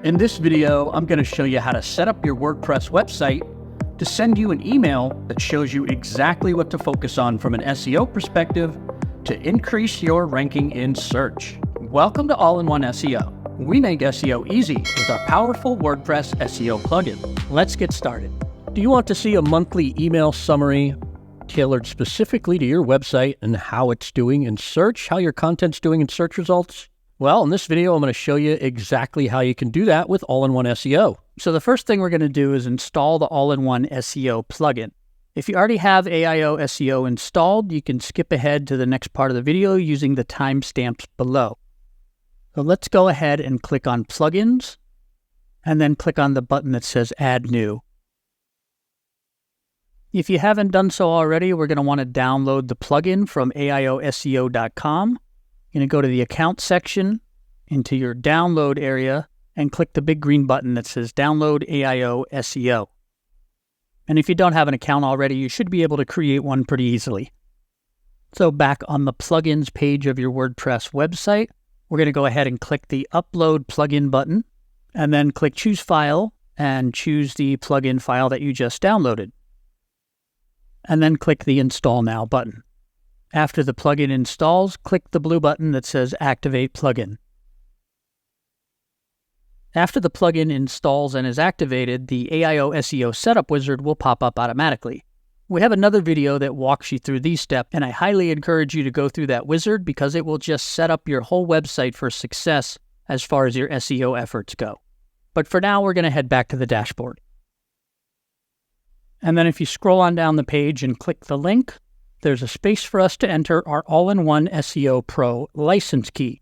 In this video, I'm going to show you how to set up your WordPress website to send you an email that shows you exactly what to focus on from an SEO perspective to increase your ranking in search. Welcome to All-in-One SEO. We make SEO easy with our powerful WordPress SEO plugin. Let's get started. Do you want to see a monthly email summary tailored specifically to your website and how it's doing in search, how your content's doing in search results? Well, in this video, I'm going to show you exactly how you can do that with All-in-One SEO. So the first thing we're going to do is install the All-in-One SEO plugin. If you already have AIOSEO installed, you can skip ahead to the next part of the video using the timestamps below. So let's go ahead and click on Plugins, and then click on the button that says Add New. If you haven't done so already, we're going to want to download the plugin from AIOSEO.com. You're going to go to the Account section, into your Download area, and click the big green button that says Download AIOSEO. And if you don't have an account already, you should be able to create one pretty easily. So back on the Plugins page of your WordPress website, we're going to go ahead and click the Upload Plugin button, and then click Choose File, and choose the plugin file that you just downloaded. And then click the Install Now button. After the plugin installs, click the blue button that says Activate Plugin. After the plugin installs and is activated, the AIOSEO setup wizard will pop up automatically. We have another video that walks you through these steps, and I highly encourage you to go through that wizard because it will just set up your whole website for success as far as your SEO efforts go. But for now, we're going to head back to the dashboard. And then if you scroll on down the page and click the link, there's a space for us to enter our All-in-One SEO Pro license key.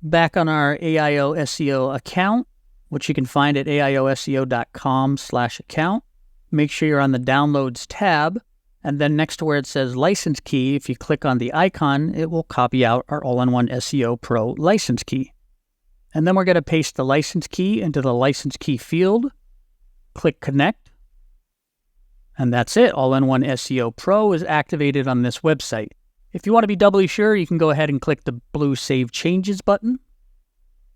Back on our AIOSEO account, which you can find at aioseo.com/account, make sure you're on the Downloads tab, and then next to where it says License Key, if you click on the icon, it will copy out our All-in-One SEO Pro license key. And then we're going to paste the license key into the license key field, click Connect, and that's it. All-in-One SEO Pro is activated on this website. If you want to be doubly sure, you can go ahead and click the blue Save Changes button.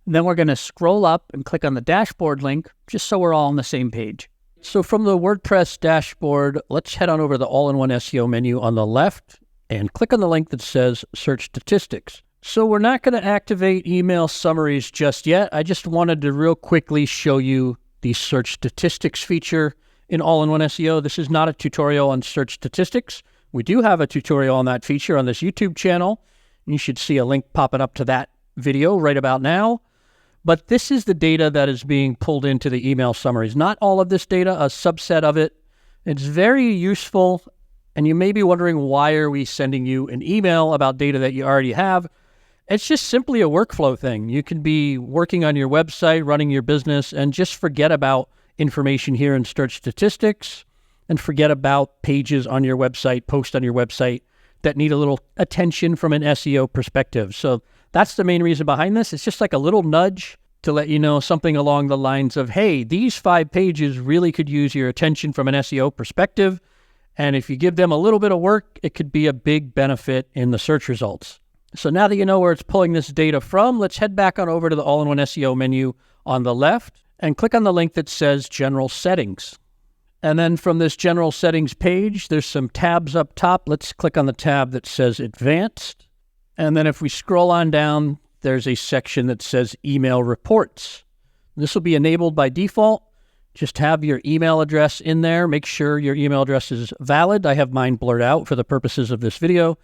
Then we're going to scroll up and click on the dashboard link, just so we're all on the same page. So from the WordPress dashboard, let's head on over to the All-in-One SEO menu on the left and click on the link that says Search Statistics. So we're not going to activate email summaries just yet. I just wanted to real quickly show you the Search Statistics feature in All-in-One SEO. This is not a tutorial on search statistics. We do have a tutorial on that feature on this YouTube channel. You should see a link popping up to that video right about now. But this is the data that is being pulled into the email summaries. Not all of this data, a subset of it. It's very useful, and you may be wondering, why are we sending you an email about data that you already have? It's just simply a workflow thing. You can be working on your website, running your business, and just forget about information here in search statistics and forget about pages on your website, posts on your website that need a little attention from an SEO perspective. So that's the main reason behind this. It's just like a little nudge to let you know something along the lines of, hey, these 5 pages really could use your attention from an SEO perspective. And if you give them a little bit of work, it could be a big benefit in the search results. So now that you know where it's pulling this data from, let's head back on over to the All-in-One SEO menu on the left and click on the link that says General Settings. And then from this General Settings page, there's some tabs up top. Let's click on the tab that says Advanced. And then if we scroll on down, there's a section that says Email Reports. This will be enabled by default. Just have your email address in there. Make sure your email address is valid. I have mine blurred out for the purposes of this video.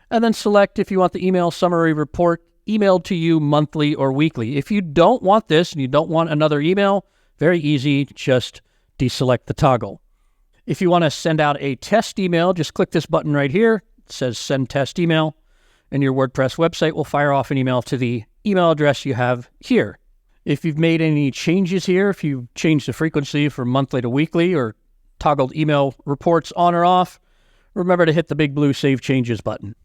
And then select if you want the email summary report emailed to you monthly or weekly. If you don't want this and you don't want another email, very easy, just deselect the toggle. If you want to send out a test email, just click this button right here. It says Send Test Email, and your WordPress website will fire off an email to the email address you have here. If you've made any changes here, if you've changed the frequency from monthly to weekly or toggled email reports on or off, remember to hit the big blue Save Changes button.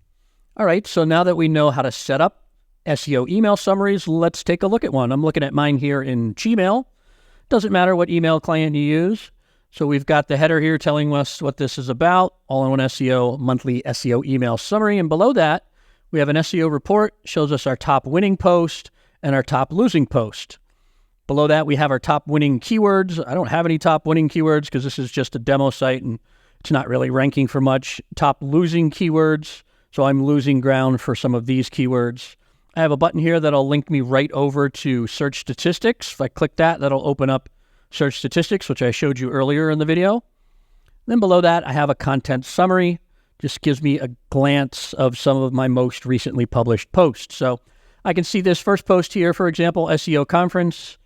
All right, so now that we know how to set up SEO email summaries, let's take a look at one. I'm looking at mine here in Gmail. Doesn't matter what email client you use. So we've got the header here telling us what this is about, All-in-One SEO monthly SEO email summary. And below that, we have an SEO report, shows us our top winning post and our top losing post. Below that, we have our top winning keywords. I don't have any top winning keywords because this is just a demo site and it's not really ranking for much. Top losing keywords. So I'm losing ground for some of these keywords. I have a button here that'll link me right over to search statistics. If I click that, that'll open up search statistics, which I showed you earlier in the video. Then below that, I have a content summary. Just gives me a glance of some of my most recently published posts. So I can see this first post here, for example, SEO conference.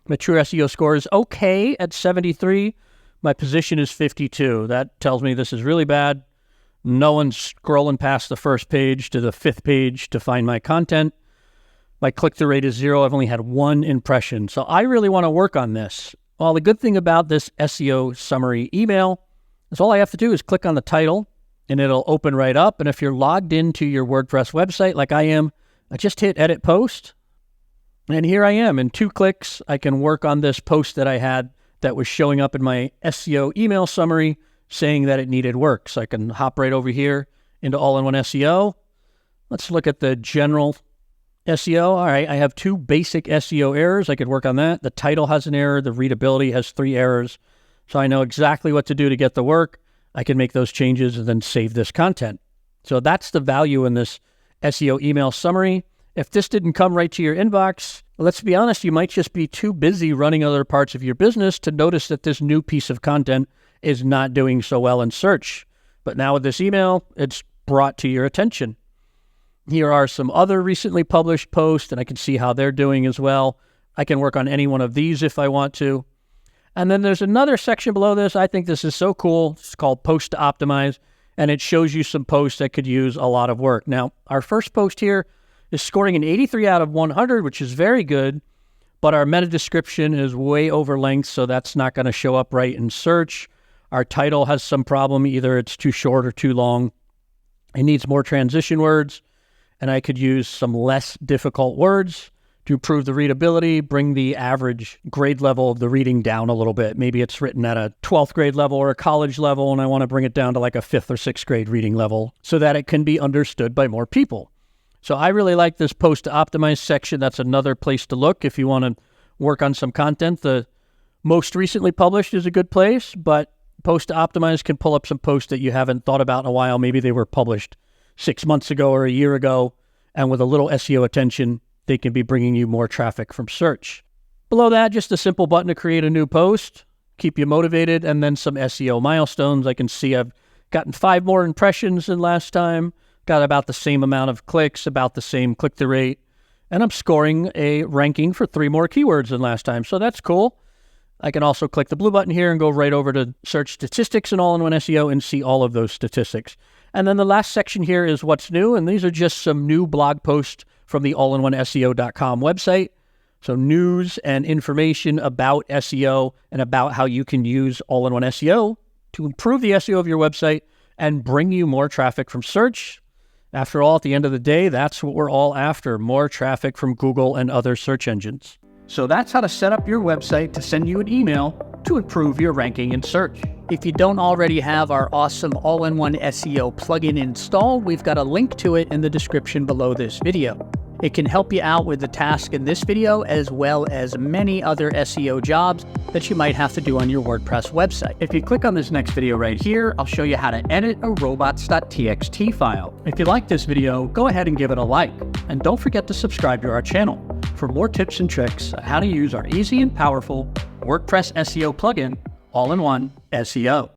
My true SEO score is okay at 73. My position is 52. That tells me this is really bad. No one's scrolling past the first page to the 5th page to find my content. My click-through rate is 0. I've only had 1 impression. So I really want to work on this. Well, the good thing about this SEO summary email is all I have to do is click on the title and it'll open right up. And if you're logged into your WordPress website like I am, I just hit edit post. And here I am. In 2 clicks, I can work on this post that I had that was showing up in my SEO email summary saying that it needed work. So I can hop right over here into all-in-one SEO. Let's look at the general SEO. All right, I have 2 basic SEO errors. I could work on that. The title has an error. The readability has 3 errors. So I know exactly what to do to get the work. I can make those changes and then save this content. So that's the value in this SEO email summary. If this didn't come right to your inbox, let's be honest, you might just be too busy running other parts of your business to notice that this new piece of content is not doing so well in search. But now with this email, it's brought to your attention. Here are some other recently published posts, and I can see how they're doing as well. I can work on any one of these if I want to. And then there's another section below this. I think this is so cool. It's called Post to Optimize, and it shows you some posts that could use a lot of work. Now, our first post here is scoring an 83 out of 100, which is very good, but our meta description is way over length, so that's not going to show up right in search. Our title has some problem. Either it's too short or too long. It needs more transition words, and I could use some less difficult words to improve the readability, bring the average grade level of the reading down a little bit. Maybe it's written at a 12th grade level or a college level, and I want to bring it down to like a 5th or 6th grade reading level so that it can be understood by more people. So I really like this Post to Optimize section. That's another place to look if you want to work on some content. The most recently published is a good place, but Post to Optimize can pull up some posts that you haven't thought about in a while. Maybe they were published 6 months ago or a year ago, and with a little SEO attention, they can be bringing you more traffic from search. Below that, just a simple button to create a new post, keep you motivated, and then some SEO milestones. I can see I've gotten 5 more impressions than last time, got about the same amount of clicks, about the same click-through rate, and I'm scoring a ranking for 3 more keywords than last time. So that's cool. I can also click the blue button here and go right over to search statistics and all-in-one SEO and see all of those statistics. And then the last section here is what's new, and these are just some new blog posts from the allinOneSEO.com website. So news and information about SEO and about how you can use all-in-one SEO to improve the SEO of your website and bring you more traffic from search. After all, at the end of the day, that's what we're all after, more traffic from Google and other search engines. So that's how to set up your website to send you an email to improve your ranking in search. If you don't already have our awesome all-in-one SEO plugin installed, we've got a link to it in the description below this video. It can help you out with the task in this video, as well as many other SEO jobs that you might have to do on your WordPress website. If you click on this next video right here, I'll show you how to edit a robots.txt file. If you like this video, go ahead and give it a like. And don't forget to subscribe to our channel for more tips and tricks on how to use our easy and powerful WordPress SEO plugin, All-in-One SEO.